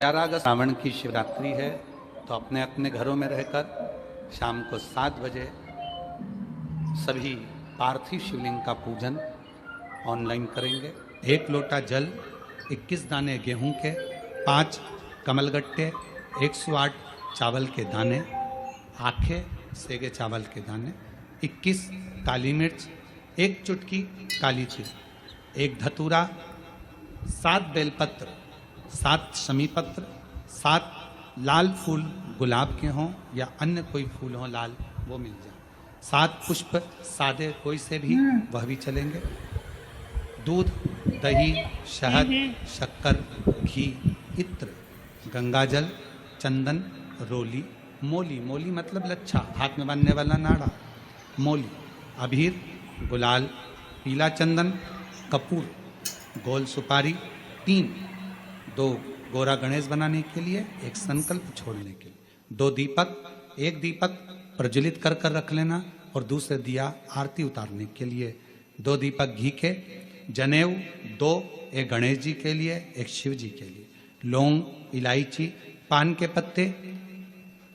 11 अगस्त श्रावण की शिवरात्रि है, तो अपने अपने घरों में रहकर शाम को 7 बजे सभी पार्थिव शिवलिंग का पूजन ऑनलाइन करेंगे। 1 लोटा जल, 21 दाने गेहूं के, 5 कमलगट्टे, 108 चावल के दाने, आखे सेगे चावल के दाने, 21 काली मिर्च, 1 चुटकी काली तिल, 1 धतूरा, 7 बेलपत्र, 7 शमी पत्र, 7 लाल फूल गुलाब के हों या अन्य कोई फूल हो लाल वो मिल जाए, 7 पुष्प सादे कोई से भी वह भी चलेंगे, दूध, दही, शहद, शक्कर, घी, इत्र, गंगाजल, चंदन, रोली, मोली, मोली मतलब लच्छा, हाथ में बांधने वाला नाड़ा, मोली, अबीर, गुलाल, पीला चंदन, कपूर, गोल सुपारी, 2 गोरा गणेश बनाने के लिए, 1 संकल्प छोड़ने के लिए, 2 दीपक, 1 दीपक प्रज्वलित कर कर रख लेना और दूसरे दिया आरती उतारने के लिए, 2 दीपक घी के, जनेऊ 2, 1 गणेश जी के लिए, 1 शिव जी के लिए, लौंग, इलायची, पान के पत्ते,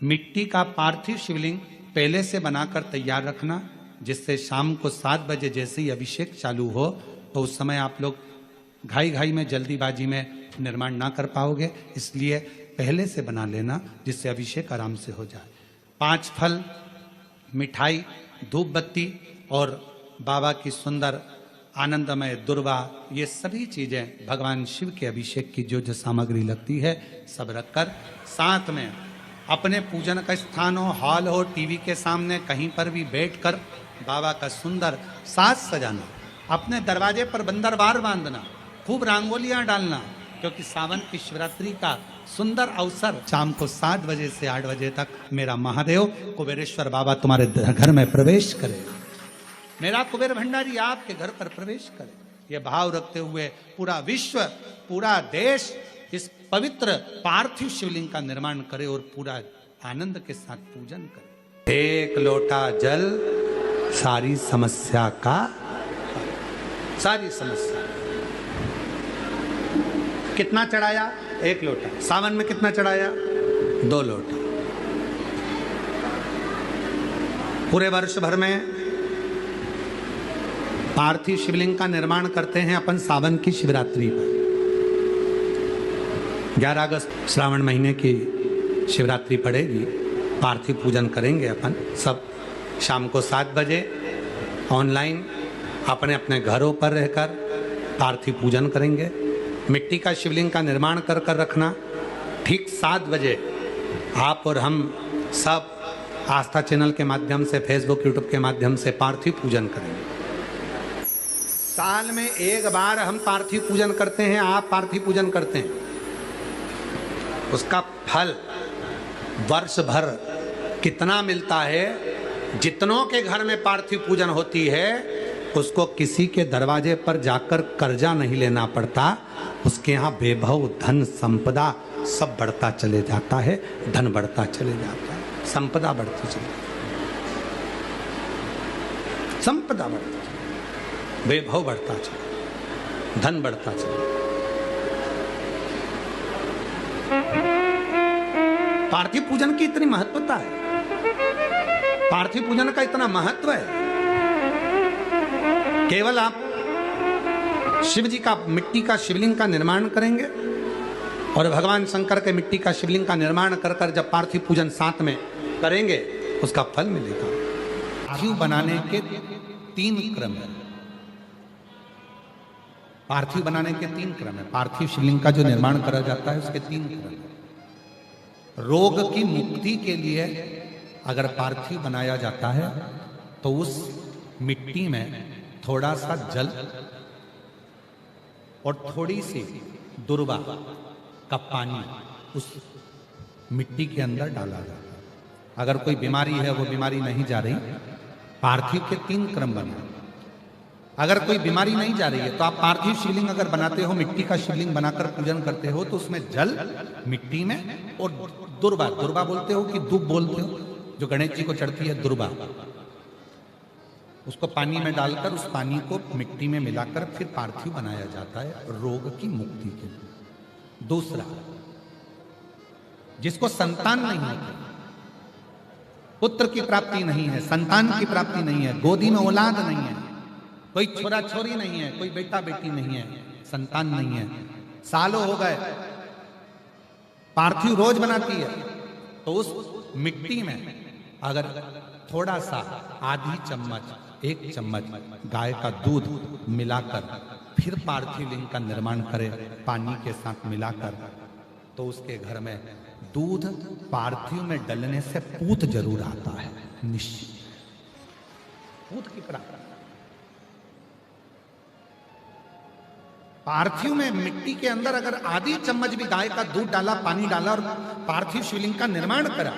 मिट्टी का पार्थिव शिवलिंग पहले से बनाकर तैयार रखना, जिससे शाम को 7 बजे जैसे ही अभिषेक चालू हो तो उस समय आप लोग घाई घाई में जल्दीबाजी में निर्माण ना कर पाओगे, इसलिए पहले से बना लेना जिससे अभिषेक आराम से हो जाए। 5 फल, मिठाई, धूप बत्ती और बाबा की सुंदर आनंदमय दुर्वा, ये सभी चीजें भगवान शिव के अभिषेक की जो जो सामग्री लगती है सब रखकर, साथ में अपने पूजन का स्थान हो, हॉल हो, टीवी के सामने कहीं पर भी बैठकर बाबा का सुंदर साज सजाना, अपने दरवाजे पर बंदरवार बांधना, खूब रंगोलियां डालना, क्योंकि सावन की शिवरात्रि का सुंदर अवसर शाम को 7 बजे से 8 बजे तक मेरा महादेव कुबेरेश्वर बाबा तुम्हारे घर में प्रवेश करे, मेरा कुबेर भंडारी आपके घर पर प्रवेश करे, ये भाव रखते हुए पूरा विश्व, पूरा देश इस पवित्र पार्थिव शिवलिंग का निर्माण करे और पूरा आनंद के साथ पूजन करे। 1 लोटा जल सारी समस्या का, सारी समस्या। कितना चढ़ाया? 1 लोटा। सावन में कितना चढ़ाया? 2 लोटा। पूरे वर्ष भर में पार्थिव शिवलिंग का निर्माण करते हैं अपन सावन की शिवरात्रि पर। 11 अगस्त श्रावण महीने की शिवरात्रि पड़ेगी, पार्थिव पूजन करेंगे अपन सब शाम को 7 बजे ऑनलाइन अपने अपने घरों पर रहकर पार्थिव पूजन करेंगे। मिट्टी का शिवलिंग का निर्माण कर कर रखना, ठीक 7 बजे आप और हम सब आस्था चैनल के माध्यम से, फेसबुक यूट्यूब के माध्यम से पार्थिव पूजन करेंगे। साल में 1 बार हम पार्थिव पूजन करते हैं, आप पार्थिव पूजन करते हैं, उसका फल वर्ष भर कितना मिलता है। जितनों के घर में पार्थिव पूजन होती है उसको किसी के दरवाजे पर जाकर कर्जा नहीं लेना पड़ता, उसके यहाँ वैभव, धन, संपदा सब बढ़ता चले जाता है, धन बढ़ता चले जाता है, संपदा बढ़ती चली, संपदा बढ़ती चली, वैभव बढ़ता चले, धन बढ़ता चले। पार्थिव पूजन की इतनी महत्वता है, पार्थिव पूजन का इतना महत्व है। केवल आप शिव जी का मिट्टी का शिवलिंग का निर्माण करेंगे और भगवान शंकर के मिट्टी का शिवलिंग का निर्माण कर कर जब पार्थिव पूजन साथ में करेंगे उसका फल मिलेगा। पार्थिव बनाने के 3 क्रम है, पार्थिव बनाने के 3 क्रम है। पार्थिव शिवलिंग का जो निर्माण करा जाता है उसके 3 क्रम है। रोग की मुक्ति के लिए अगर पार्थिव बनाया जाता है तो उस मिट्टी में थोड़ा सा जल और थोड़ी सी दुर्वा का पानी उस मिट्टी के अंदर डाला जाता है। अगर कोई बीमारी है, वो बीमारी नहीं जा रही, पार्थिव के 3 क्रम बने। अगर कोई बीमारी नहीं जा रही है तो आप पार्थिव शिवलिंग अगर बनाते हो, मिट्टी का शिवलिंग बनाकर पूजन करते हो, तो उसमें जल मिट्टी में और दुर्वा, दुर्वा बोलते हो कि दूब बोलते हो, जो गणेश जी को चढ़ती है दुर्वा, उसको पानी में डालकर उस पानी को मिट्टी में मिलाकर फिर पार्थिव बनाया जाता है रोग की मुक्ति के लिए। दूसरा, जिसको संतान नहीं होती, पुत्र की प्राप्ति नहीं है, संतान की प्राप्ति नहीं है, गोदी में औलाद नहीं है, कोई छोरा छोरी नहीं है, कोई बेटा बेटी नहीं है, संतान नहीं है, सालों हो गए, पार्थिव रोज बनाती है, तो उस मिट्टी में अगर थोड़ा सा आधी चम्मच, एक चम्मच गाय का दूध मिलाकर फिर पार्थिव लिंग का निर्माण करे पानी के साथ मिलाकर, तो उसके घर में दूध पार्थिव में डलने से पूत जरूर आता है, निश्चित पूत की प्राप्ति। पार्थिव में मिट्टी के अंदर अगर आधी चम्मच भी गाय का दूध डाला, पानी डाला और पार्थिव शिवलिंग का निर्माण करा,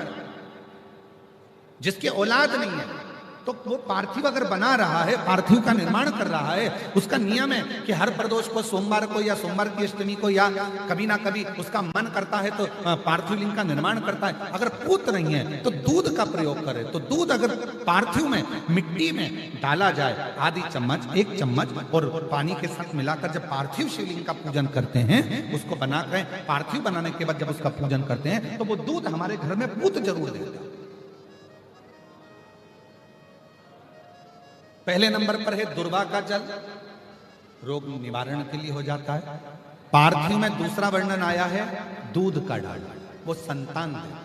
जिसके औलाद नहीं है, तो वो पार्थिव अगर बना रहा है, पार्थिव का निर्माण कर रहा है, उसका नियम है कि हर प्रदोष को, सोमवार को या सोमवार की अष्टमी को या कभी ना कभी उसका मन करता है तो पार्थिव लिंग का निर्माण करता है। अगर पुत्र नहीं है तो दूध का प्रयोग करे, तो दूध अगर पार्थिव में मिट्टी में डाला जाए, आधी चम्मच, एक चम्मच, और पानी के साथ मिलाकर जब पार्थिव शिवलिंग का पूजन करते हैं, उसको बनाकर पार्थिव बनाने के बाद जब उसका पूजन करते हैं, तो वो दूध हमारे घर में पूत जरूर देता है। पहले नंबर पर है दुर्वा का जल, रोग निवारण के लिए हो जाता है। पार्थिव में दूसरा वर्णन आया है दूध का डाल, वो संतान देता है।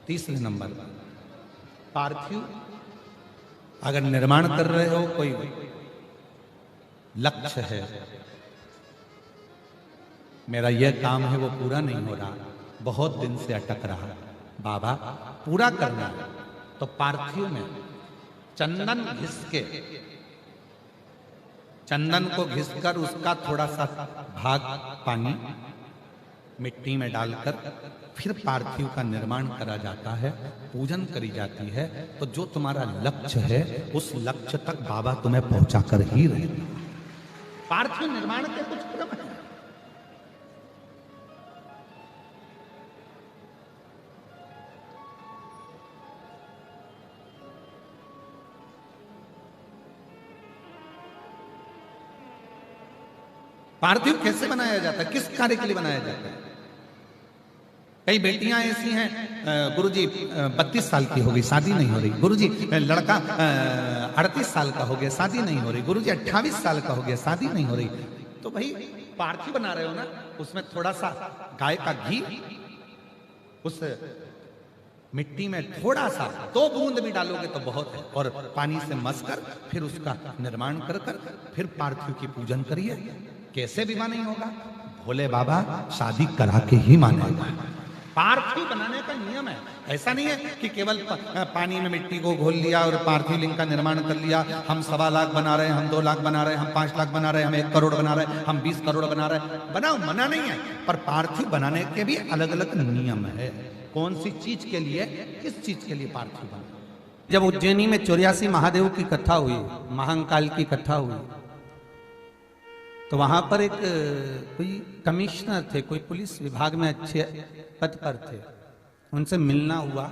तीसरे नंबर पर पार्थिव अगर निर्माण कर रहे हो, कोई लक्ष्य है, मेरा यह काम है वो पूरा नहीं हो रहा, बहुत दिन से अटक रहा, बाबा पूरा करना है, तो पार्थिव में चंदन घिस के, चंदन को घिसकर उसका थोड़ा सा भाग पानी मिट्टी में डालकर फिर पार्थिव का निर्माण करा जाता है, पूजन करी जाती है। तो जो तुम्हारा लक्ष्य है उस लक्ष्य तक बाबा तुम्हें पहुंचा कर ही रहेगा। पार्थिव निर्माण के कुछ क्रम है। पार्थिव कैसे बनाया जाता है, किस कार्य के लिए बनाया जाता है? कई बेटियां ऐसी हैं, गुरुजी 32 साल की हो गई, शादी नहीं हो रही, गुरुजी लड़का 38 साल का हो गया, शादी नहीं हो रही, गुरुजी 28 साल का हो गया, शादी नहीं हो रही। तो भाई पार्थिव बना रहे हो ना, उसमें थोड़ा सा गाय का घी उस मिट्टी में थोड़ा सा 2 बूंद भी डालोगे तो बहुत है, और पानी से मसकर फिर उसका निर्माण कर फिर पार्थिव की पूजन करिए। कैसे विवाह नहीं होगा? भोले बाबा शादी करा के ही मानेगा। पार्थिव बनाने का नियम है, ऐसा नहीं है कि केवल पानी में मिट्टी को घोल लिया और पार्थिव लिंग का निर्माण कर लिया। हम 1.25 लाख बना रहे हैं, हम 2 लाख बना रहे हैं, हम 5 लाख बना रहे हैं, हम 1 करोड़ बना रहे हैं, हम 20 करोड़ बना रहे हैं। बनाओ, मना नहीं है, पर पार्थिव बनाने के भी अलग अलग नियम है। कौन सी चीज के लिए, किस चीज के लिए पार्थिव बना। जब उज्जैनी में 84 महादेव की कथा हुई, महाकाल की कथा हुई, तो वहां पर एक कोई कमिश्नर थे, कोई पुलिस विभाग में अच्छे पद पर थे, उनसे मिलना हुआ।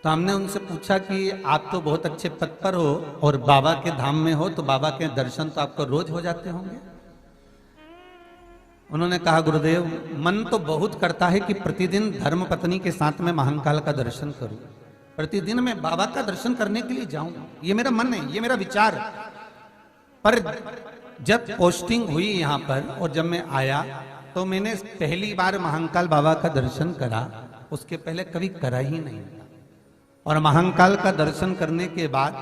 तो हमने उनसे पूछा कि आप तो बहुत अच्छे पद पर हो और बाबा के धाम में हो, तो बाबा के दर्शन तो आपको रोज हो जाते होंगे। उन्होंने कहा, गुरुदेव मन तो बहुत करता है कि प्रतिदिन धर्म पत्नी के साथ में महाकाल का दर्शन करूं, प्रतिदिन मैं बाबा का दर्शन करने के लिए जाऊं, ये मेरा मन है, ये मेरा विचार। पर जब पोस्टिंग हुई यहाँ पर और जब मैं आया तो मैंने पहली बार महाकाल बाबा का दर्शन करा, उसके पहले कभी करा ही नहीं। और महाकाल का दर्शन करने के बाद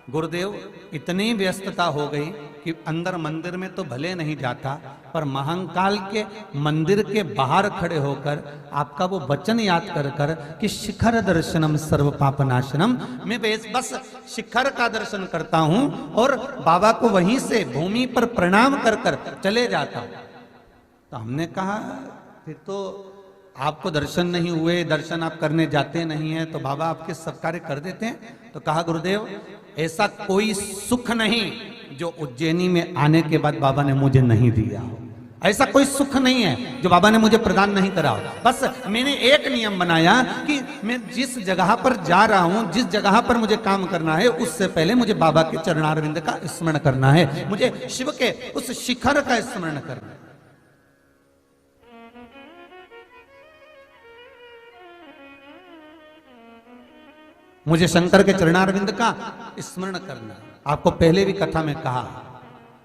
गुरुदेव इतनी व्यस्तता हो गई कि अंदर मंदिर में तो भले नहीं जाता, पर महाकाल के मंदिर के बाहर खड़े होकर आपका वो वचन याद कर कर कि शिखर दर्शनम सर्व पापनाशनम, मैं बस शिखर का दर्शन करता हूं और बाबा को वहीं से भूमि पर प्रणाम कर कर चले जाता हूं। तो हमने कहा, फिर तो आपको दर्शन नहीं हुए, दर्शन आप करने जाते नहीं हैं, तो बाबा आपके सब कार्य कर देते हैं। तो कहा, गुरुदेव ऐसा कोई सुख नहीं जो उज्जैनी में आने के बाद बाबा ने मुझे नहीं दिया हो, ऐसा कोई सुख नहीं है जो बाबा ने मुझे प्रदान नहीं करा हो। बस मैंने एक नियम बनाया कि मैं जिस जगह पर जा रहा हूं, जिस जगह पर मुझे काम करना है, उससे पहले मुझे बाबा के चरणारविंद का स्मरण करना है, मुझे शिव के उस शिखर का स्मरण करना है। मुझे शंकर के चरणारविंद का स्मरण करना। आपको पहले भी कथा में कहा,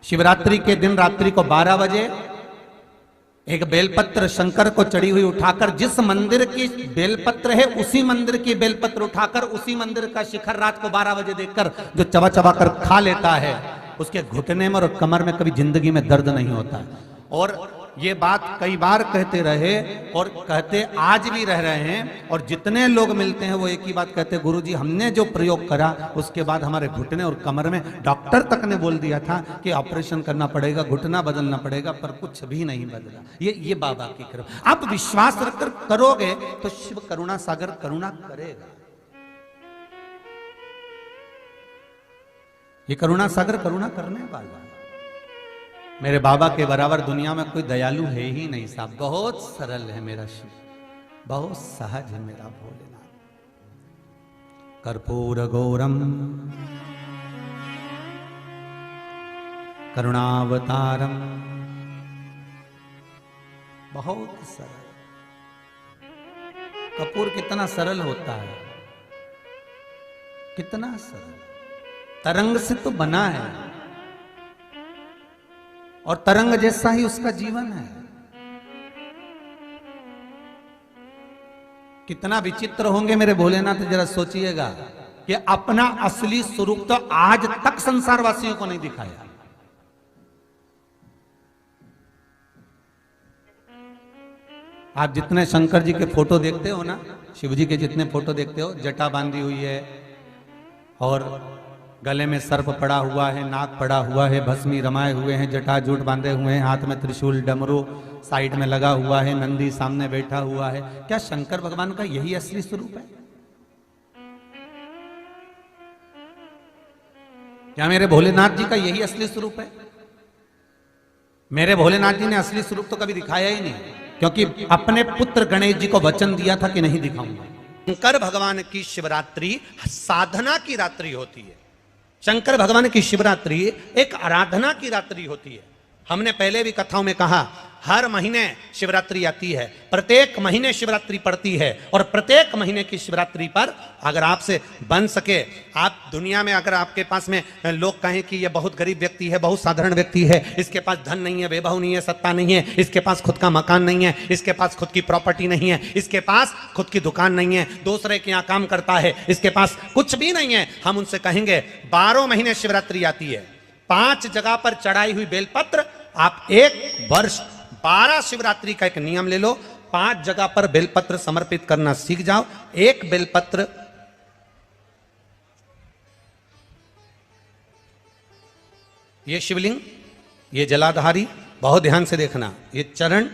शिवरात्रि के दिन रात्रि को 12 बजे एक बेलपत्र शंकर को चढ़ी हुई उठाकर, जिस मंदिर की बेलपत्र है उसी मंदिर की बेलपत्र उठाकर उसी मंदिर का शिखर रात को 12 बजे देखकर जो चबा चबा कर खा लेता है, उसके घुटने में और कमर में कभी जिंदगी में दर्द नहीं होता। और ये बात कई बार कहते रहे और कहते आज भी रह रहे हैं, और जितने लोग मिलते हैं वो एक ही बात कहते हैं, गुरुजी हमने जो प्रयोग करा उसके बाद हमारे घुटने और कमर में, डॉक्टर तक ने बोल दिया था कि ऑपरेशन करना पड़ेगा, घुटना बदलना पड़ेगा, पर कुछ भी नहीं बदला। ये बाबा की कृपा। आप विश्वास रखकर करोगे तो शिव करुणा सागर करुणा करेगा। ये करुणा सागर करुणा करने वाला। मेरे बाबा के बराबर दुनिया में कोई दयालु है ही नहीं साहब। बहुत सरल है मेरा शिव, बहुत सहज है मेरा भोलेनाथ। कर्पूर गौरम करुणावतारम, बहुत सरल। कपूर कितना सरल होता है, कितना सरल। तरंग से तो बना है और तरंग जैसा ही उसका जीवन है। कितना विचित्र होंगे मेरे भोलेनाथ, जरा सोचिएगा कि अपना असली स्वरूप तो आज तक संसार वासियों को नहीं दिखाया। आप जितने शंकर जी के फोटो देखते हो ना, शिव जी के जितने फोटो देखते हो, जटा बांधी हुई है और गले में सर्प पड़ा हुआ है, नाक पड़ा हुआ है, भस्मी रमाए हुए हैं, जटाजूट बांधे हुए हैं, हाथ में त्रिशूल डमरू साइड में लगा हुआ है, नंदी सामने बैठा हुआ है। क्या शंकर भगवान का यही असली स्वरूप है? क्या मेरे भोलेनाथ जी का यही असली स्वरूप है? मेरे भोलेनाथ जी ने असली स्वरूप तो कभी दिखाया ही नहीं, क्योंकि अपने पुत्र गणेश जी को वचन दिया था कि नहीं दिखाऊंगा। शंकर भगवान की शिवरात्रि साधना की रात्रि होती है। शंकर भगवान की शिवरात्रि एक आराधना की रात्रि होती है। हमने पहले भी कथाओं में कहा, हर महीने शिवरात्रि आती है, प्रत्येक महीने शिवरात्रि पड़ती है, और प्रत्येक महीने की शिवरात्रि पर अगर आपसे बन सके, आप दुनिया में अगर आपके पास में लोग कहें कि ये बहुत गरीब व्यक्ति है, बहुत साधारण व्यक्ति है, इसके पास धन नहीं है, वैभव नहीं है, सत्ता नहीं है, इसके पास खुद का मकान नहीं है, इसके पास खुद की प्रॉपर्टी नहीं है, इसके पास खुद की दुकान नहीं है, दूसरे के यहाँ काम करता है, इसके पास कुछ भी नहीं है, हम उनसे कहेंगे 12 महीने शिवरात्रि आती है, 5 जगह पर चढ़ाई हुई बेलपत्र, आप एक वर्ष 12 शिवरात्रि का एक नियम ले लो, 5 जगह पर बेलपत्र समर्पित करना सीख जाओ। एक बेलपत्र ये शिवलिंग, ये जलाधारी, बहुत ध्यान से देखना, ये चरण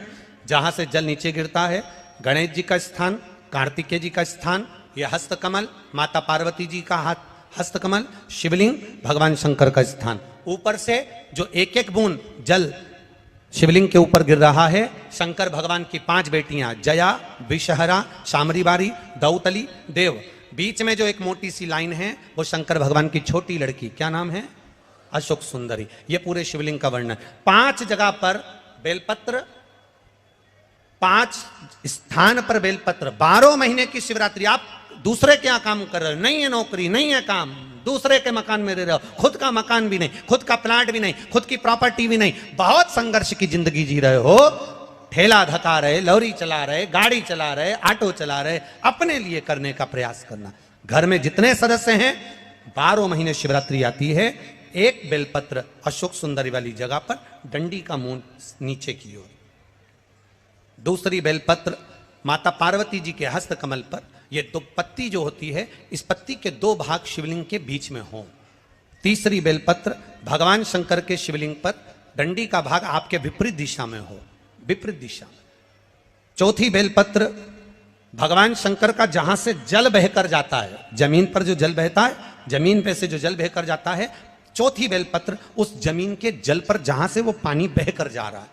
जहां से जल नीचे गिरता है, गणेश जी का स्थान, कार्तिकेय जी का स्थान, ये हस्तकमल माता पार्वती जी का हस्तकमल, शिवलिंग भगवान शंकर का स्थान। ऊपर से जो एक एक बूंद जल शिवलिंग के ऊपर गिर रहा है, शंकर भगवान की 5 बेटियां, जया, विषहरा, शामरीबारी, दौतली, देव। बीच में जो एक मोटी सी लाइन है वो शंकर भगवान की छोटी लड़की, क्या नाम है? अशोक सुंदरी। ये पूरे शिवलिंग का वर्णन। 5 जगह पर बेलपत्र, 5 स्थान पर बेलपत्र, 12 महीने की शिवरात्रि। आप दूसरे क्या काम कर रहे हो? नहीं है नौकरी, नहीं है काम, दूसरे के मकान में रह रहे हो, खुद का मकान भी नहीं, खुद का प्लाट भी नहीं, खुद की प्रॉपर्टी भी नहीं, बहुत संघर्ष की जिंदगी जी रहे हो, ठेला धका रहे, लॉरी चला रहे, गाड़ी चला रहे, ऑटो चला रहे, अपने लिए करने का प्रयास करना। घर में जितने सदस्य हैं, 12 महीने शिवरात्रि आती है, एक बेलपत्र अशोक सुंदरी वाली जगह पर, डंडी का मुंह नीचे की ओर। दूसरी बेलपत्र माता पार्वती जी के हस्त कमल पर, ये 2 पत्ती जो होती है, इस पत्ती के 2 भाग शिवलिंग के बीच में हो। तीसरी बेलपत्र भगवान शंकर के शिवलिंग पर, डंडी का भाग आपके विपरीत दिशा में हो, विपरीत दिशा में। चौथी बेलपत्र भगवान शंकर का जहां से जल बहकर जाता है, जमीन पर जो जल बहता है, जमीन पे से जो जल बहकर जाता है, चौथी बेलपत्र उस जमीन के जल पर जहां से वो पानी बहकर जा रहा है,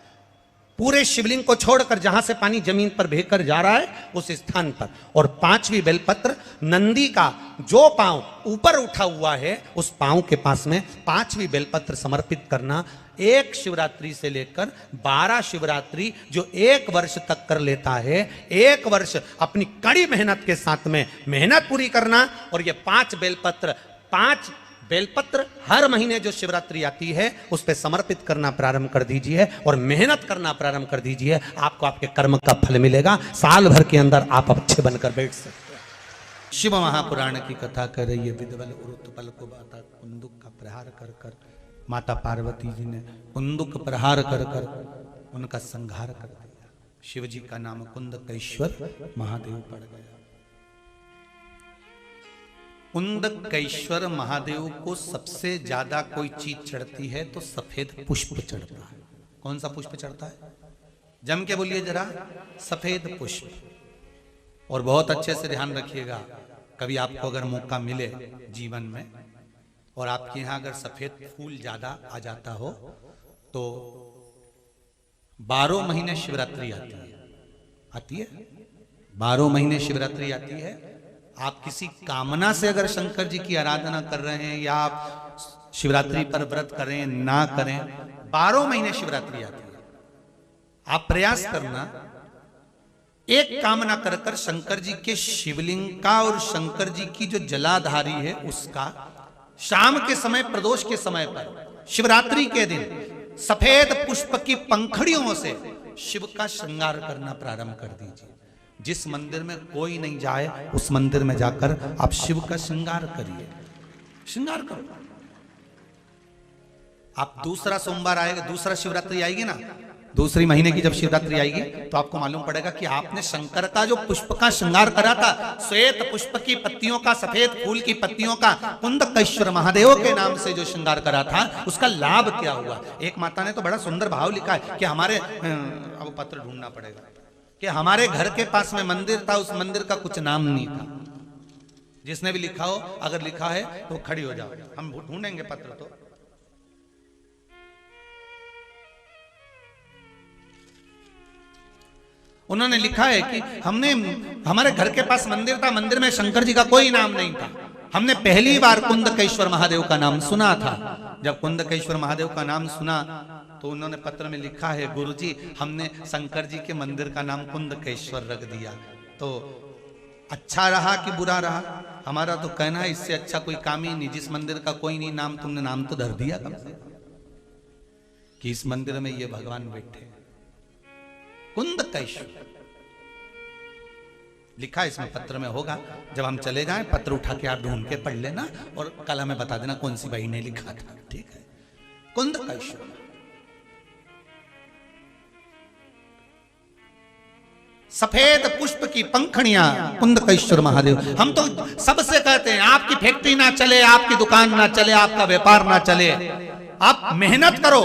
पूरे शिवलिंग को छोड़कर जहां से पानी जमीन पर बहकर जा रहा है उस स्थान पर, और 5वीं बेलपत्र नंदी का जो पांव ऊपर उठा हुआ है उस पांव के पास में 5वीं बेलपत्र समर्पित करना। एक शिवरात्रि से लेकर 12 शिवरात्रि जो 1 वर्ष तक कर लेता है, 1 वर्ष अपनी कड़ी मेहनत के साथ में मेहनत पूरी करना, और ये 5 बेलपत्र हर महीने जो शिवरात्रि आती है उस पे समर्पित करना प्रारंभ कर दीजिए और मेहनत करना प्रारंभ कर दीजिए। आपको आपके कर्म का फल मिलेगा। साल भर के अंदर आप अच्छे बनकर बैठ सकते हैं। शिव महापुराण की कथा कर रही है। विदवल उरुतपल को बाता कुंदुक का प्रहार कर कर माता पार्वती जी ने कुंदुक प्रहार कर कर उनका संहार कर दिया। शिव जी का नाम कुंदकेश्वर महादेव पड़ गया। कुंदकेश्वर महादेव को सबसे ज्यादा कोई चीज चढ़ती है तो सफेद पुष्प चढ़ता है। कौन सा पुष्प चढ़ता है? जम के बोलिए जरा। सफेद पुष्प। और बहुत अच्छे से ध्यान रखिएगा, कभी आपको अगर मौका मिले जीवन में और आपके यहां अगर सफेद फूल ज्यादा आ जाता हो तो 12 महीने शिवरात्रि आती है 12 महीने शिवरात्रि आती है। आप किसी कामना से अगर शंकर जी की आराधना कर रहे हैं या आप शिवरात्रि पर व्रत करें ना करें, 12 महीने शिवरात्रि आती है। आप प्रयास करना, एक कामना कर कर शंकर जी के शिवलिंग का और शंकर जी की जो जलाधारी है उसका शाम के समय, प्रदोष के समय पर, शिवरात्रि के दिन सफेद पुष्प की पंखड़ियों से शिव का श्रृंगार करना प्रारंभ कर दीजिए। जिस मंदिर में कोई नहीं जाए उस मंदिर में जाकर आप शिव का श्रृंगार करिए। श्रृंगार करो। आप दूसरा सोमवार आएगा, दूसरा शिवरात्रि आएगी ना, दूसरी महीने की जब शिवरात्रि आएगी तो आपको मालूम पड़ेगा कि आपने शंकर का जो पुष्प का श्रृंगार करा था, श्वेत पुष्प की पत्तियों का, सफेद फूल की पत्तियों का, कुंदकेश्वर महादेव के नाम से जो श्रृंगार करा था उसका लाभ क्या हुआ। एक माता ने तो बड़ा सुंदर भाव लिखा है कि हमारे, अब पत्र ढूंढना पड़ेगा, कि हमारे घर के पास में मंदिर था, उस मंदिर का कुछ नाम नहीं था। जिसने भी लिखा हो, अगर लिखा है तो खड़ी हो जाओ, हम ढूंढेंगे पत्र। तो उन्होंने लिखा है कि हमारे घर के पास मंदिर था, मंदिर में शंकर जी का कोई नाम नहीं था। हमने पहली बार कुंदकेश्वर महादेव का नाम सुना था। जब कुंदकेश्वर महादेव का नाम सुना तो उन्होंने पत्र में लिखा है, गुरुजी हमने शंकर जी के मंदिर का नाम कुंदकेश्वर रख दिया। तो अच्छा रहा कि बुरा रहा, हमारा तो कहना है इससे अच्छा कोई काम ही नहीं। जिस मंदिर का कोई नहीं नाम, तुमने नाम तो धर दिया कम से कि इस मंदिर में ये भगवान बैठे। कुंदकेश्वर लिखा इसमें पत्र में होगा। जब हम चले जाएं पत्र उठा के आप ढूंढ के पढ़ लेना और कल हमें बता देना कौन सी बहन ने लिखा था। ठीक है। कुंदकेश्वर सफेद पुष्प की पंखड़ियां, कुंदकेश्वर महादेव। हम तो सबसे कहते हैं आपकी फैक्ट्री ना चले, आपकी दुकान ना चले, आपका व्यापार ना चले, आप मेहनत करो,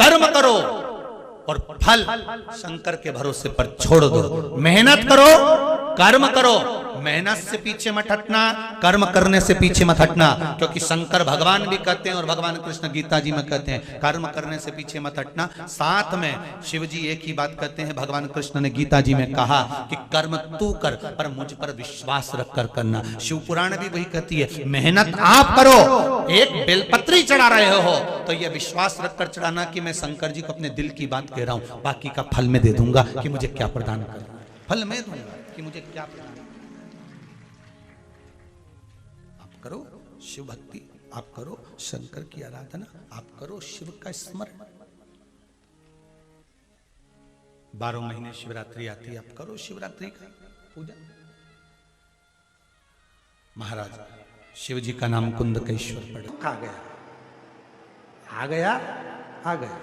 कर्म करो और फल शंकर के भरोसे पर छोड़ दो। मेहनत करो, कर्म करो, मेहनत से पीछे मत हटना, कर्म करने से पीछे मत हटना। क्योंकि शंकर भगवान भी कहते हैं और भगवान कृष्ण गीता जी में कहते हैं कर्म करने से पीछे मत हटना। साथ में शिव जी एक ही बात कहते हैं, भगवान कृष्ण ने गीता जी में कहा कि कर्म तू कर पर मुझ पर विश्वास रख कर करना। शिव पुराण भी वही कहती है, मेहनत आप करो। एक बेलपत्री चढ़ा रहे हो तो यह विश्वास रखकर चढ़ाना कि मैं शंकर जी को अपने दिल की बात कह रहा हूं, बाकी का फल मैं दे दूंगा कि मुझे क्या प्रदान करना। फल मैं दूंगा कि मुझे क्या प्रदान। आप करो शिव भक्ति, आप करो शंकर की आराधना, आप करो शिव का स्मरण। 12 महीने शिवरात्रि आती है, आप करो शिवरात्रि का पूजन। महाराज शिव जी का नाम कुंदकेश्वर पड़ आ गया, आ गया, आ गया।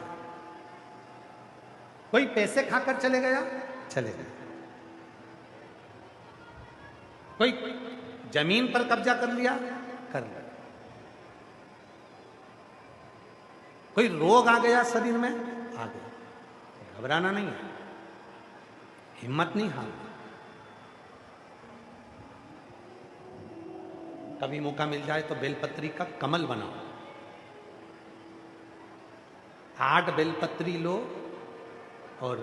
कोई पैसे खाकर चले गया, चले गए। कोई जमीन पर कब्जा कर लिया, कर लिया। कोई रोग आ गया शरीर में, आ गया। घबराना नहीं है, हिम्मत नहीं हारना। कभी मौका मिल जाए तो बेलपत्री का कमल बनाओ, 8 बेलपत्री लो और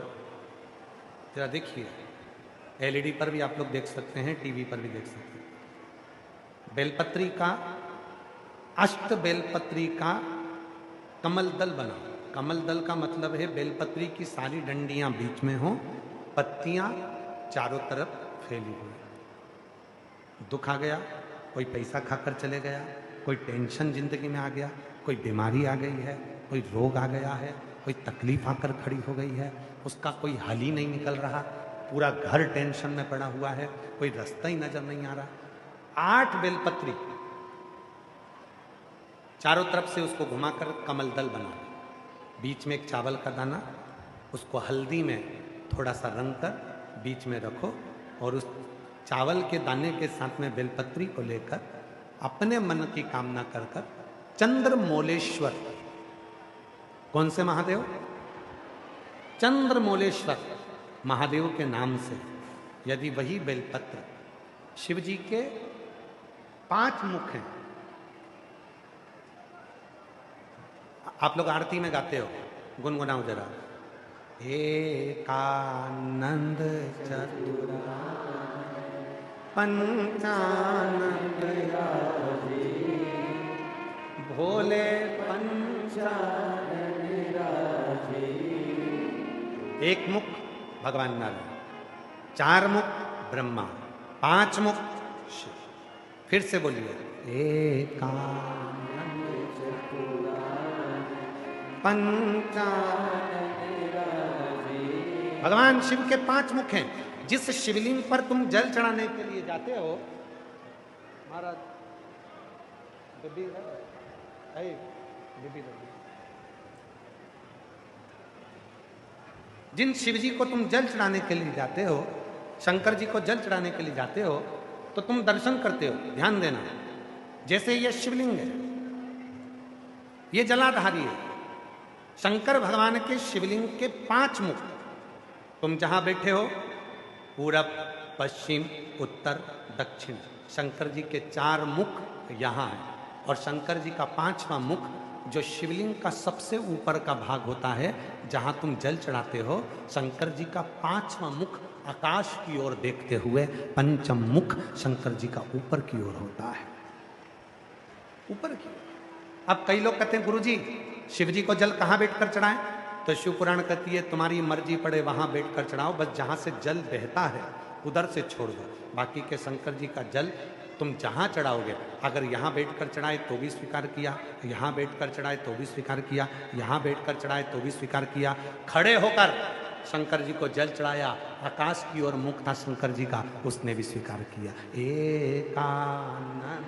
जरा देखिए, एलईडी पर भी आप लोग देख सकते हैं, टीवी पर भी देख सकते हैं। बेलपत्री का, अष्ट बेलपत्री का कमल दल बना। कमल दल का मतलब है बेलपत्री की सारी डंडियां बीच में हो, पत्तियां चारों तरफ फैली हुई। दुख आ गया, कोई पैसा खाकर चले गया, कोई टेंशन जिंदगी में आ गया, कोई बीमारी आ गई है, कोई रोग आ गया है, कोई तकलीफ आकर खड़ी हो गई है, उसका कोई हल ही नहीं निकल रहा, पूरा घर टेंशन में पड़ा हुआ है, कोई रास्ता ही नजर नहीं आ रहा। 8 बेलपत्री चारों तरफ से उसको घुमाकर कमल दल बना, बीच में एक चावल का दाना, उसको हल्दी में थोड़ा सा रंग कर बीच में रखो और उस चावल के दाने के साथ में बेलपत्री को लेकर अपने मन की कामना कर कर चंद्रमौलेश्वर, कौन से महादेव? चंद्रमौलेश्वर महादेव के नाम से यदि वही बेलपत्र, शिव जी के 5 मुख हैं। आप लोग आरती में गाते हो, गुनगुनाओ जरा। एकानंद चतुरा पंचानंद भोले पंचानन राजे। एक मुख भगवान नारायण, 4 मुख ब्रह्मा, 5 मुख शिव। फिर से बोलिए, एकानंद चतुरा पंचानन राजे। भगवान शिव के 5 मुख हैं। जिस शिवलिंग पर तुम जल चढ़ाने के लिए जाते हो, महाराज डिब्बी है, डिब्बी जिन शिवजी को तुम जल चढ़ाने के लिए जाते हो, शंकर जी को जल चढ़ाने के लिए जाते हो, तो तुम दर्शन करते हो। ध्यान देना, जैसे ये शिवलिंग है, ये जलाधारी है। शंकर भगवान के शिवलिंग के 5 मुख, तुम जहां बैठे हो, पूरब, पश्चिम, उत्तर, दक्षिण, शंकर जी के 4 मुख यहाँ है। और शंकर जी का 5वां मुख जो शिवलिंग का सबसे ऊपर का भाग होता है, जहाँ तुम जल चढ़ाते हो, शंकर जी का 5वां मुख आकाश की ओर देखते हुए, पंचम मुख शंकर जी का ऊपर की ओर होता है, ऊपर की ओर। अब कई लोग कहते हैं गुरुजी शिव जी को जल कहाँ बैठकर चढ़ाएं? तो शिव पुराण कहती है तुम्हारी मर्जी पड़े वहां बैठकर चढ़ाओ, बस जहां से जल बहता है उधर से छोड़ दो। बाकी के शंकर जी का जल तुम जहां चढ़ाओगे, अगर यहाँ बैठकर चढ़ाए तो भी स्वीकार किया, यहाँ बैठकर चढ़ाए तो भी स्वीकार किया, यहाँ बैठकर चढ़ाए तो भी स्वीकार किया। खड़े होकर शंकर जी को जल चढ़ाया, आकाश की ओर मुख था शंकर जी का, उसने भी स्वीकार किया। एकानंद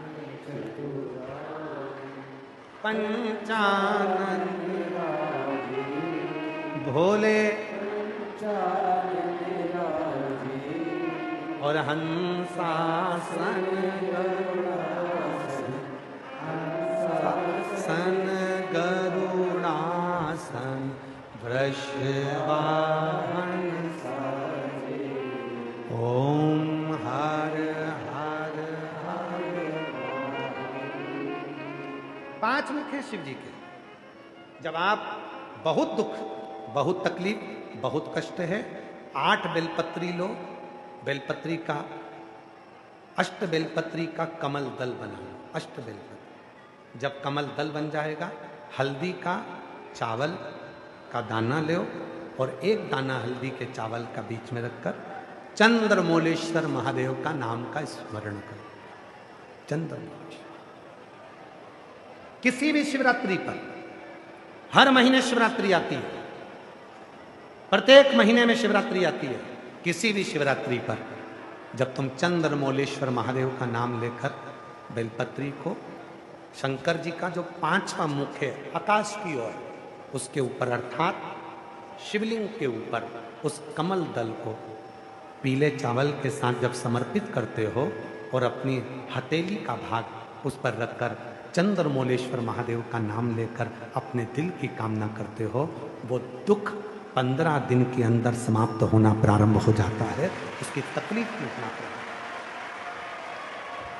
पंचानंद भोले और हंसासन गरुड़ासन वृषवाहन ओम हर हर हर। 5 मुख हैं शिव जी के। जब आप बहुत दुख, बहुत तकलीफ, बहुत कष्ट है, 8 बेलपत्री लो, बेलपत्री का, अष्ट बेलपत्री का कमल दल बना लो। अष्ट बेलपत्री, जब कमल दल बन जाएगा, हल्दी का चावल का दाना लो और एक दाना हल्दी के चावल का बीच में रखकर चंद्रमौलेश्वर महादेव का नाम का स्मरण करो। चंद्रमौलेश्वर। किसी भी शिवरात्रि पर, हर महीने शिवरात्रि आती है, प्रत्येक महीने में शिवरात्रि आती है, किसी भी शिवरात्रि पर जब तुम चंद्रमौलेश्वर महादेव का नाम लेकर बेलपत्री को, शंकर जी का जो 5वां मुख है आकाश की ओर, उसके ऊपर अर्थात शिवलिंग के ऊपर उस कमल दल को पीले चावल के साथ जब समर्पित करते हो और अपनी हथेली का भाग उस पर रखकर चंद्रमौलेश्वर महादेव का नाम लेकर अपने दिल की कामना करते हो, वो दुख 15 दिन के अंदर समाप्त होना प्रारंभ हो जाता है, उसकी तकलीफ मिटना प्रारंभ।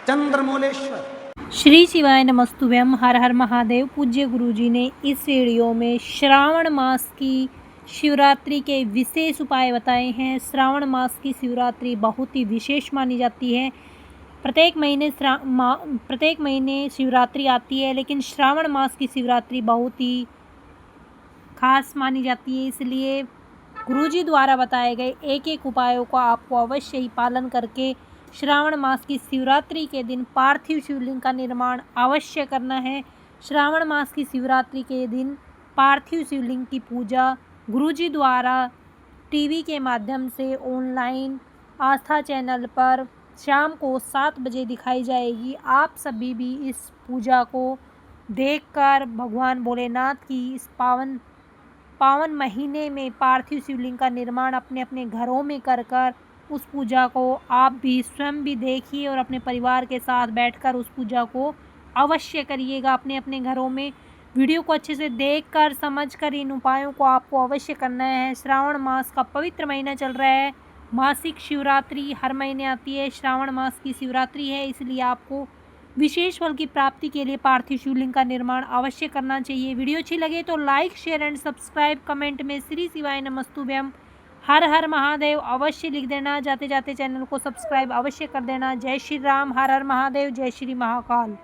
चंद्रमौलेश्वर। श्री शिवाय नमस्तुभ्यम। हर हर महादेव। पूज्य गुरुजी ने इस वीडियो में श्रावण मास की शिवरात्रि के विशेष उपाय बताए हैं। श्रावण मास की शिवरात्रि बहुत ही विशेष मानी जाती है। प्रत्येक महीने शिवरात्रि आती है, लेकिन श्रावण मास की शिवरात्रि बहुत ही खास मानी जाती है। इसलिए गुरुजी द्वारा बताए गए एक एक उपायों का आपको अवश्य ही पालन करके श्रावण मास की शिवरात्रि के दिन पार्थिव शिवलिंग का निर्माण अवश्य करना है। श्रावण मास की शिवरात्रि के दिन पार्थिव शिवलिंग की पूजा गुरुजी द्वारा टीवी के माध्यम से ऑनलाइन आस्था चैनल पर शाम को 7 बजे दिखाई जाएगी। आप सभी भी इस पूजा को देखकर भगवान भोलेनाथ की इस पावन महीने में पार्थिव शिवलिंग का निर्माण अपने अपने घरों में कर उस पूजा को आप भी स्वयं भी देखिए और अपने परिवार के साथ बैठकर उस पूजा को अवश्य करिएगा अपने अपने घरों में। वीडियो को अच्छे से देखकर समझकर इन उपायों को आपको अवश्य करना है। श्रावण मास का पवित्र महीना चल रहा है। मासिक शिवरात्रि हर महीने आती है, श्रावण मास की शिवरात्रि है, इसलिए आपको विशेष फल की प्राप्ति के लिए पार्थिव शिवलिंग का निर्माण अवश्य करना चाहिए। वीडियो अच्छी लगे तो like, share and subscribe, comment में श्री शिवाय नमस्तुभ्यम, हर हर महादेव अवश्य लिख देना। जाते जाते चैनल को सब्सक्राइब अवश्य कर देना। जय श्री राम, हर हर महादेव, जय श्री महाकाल।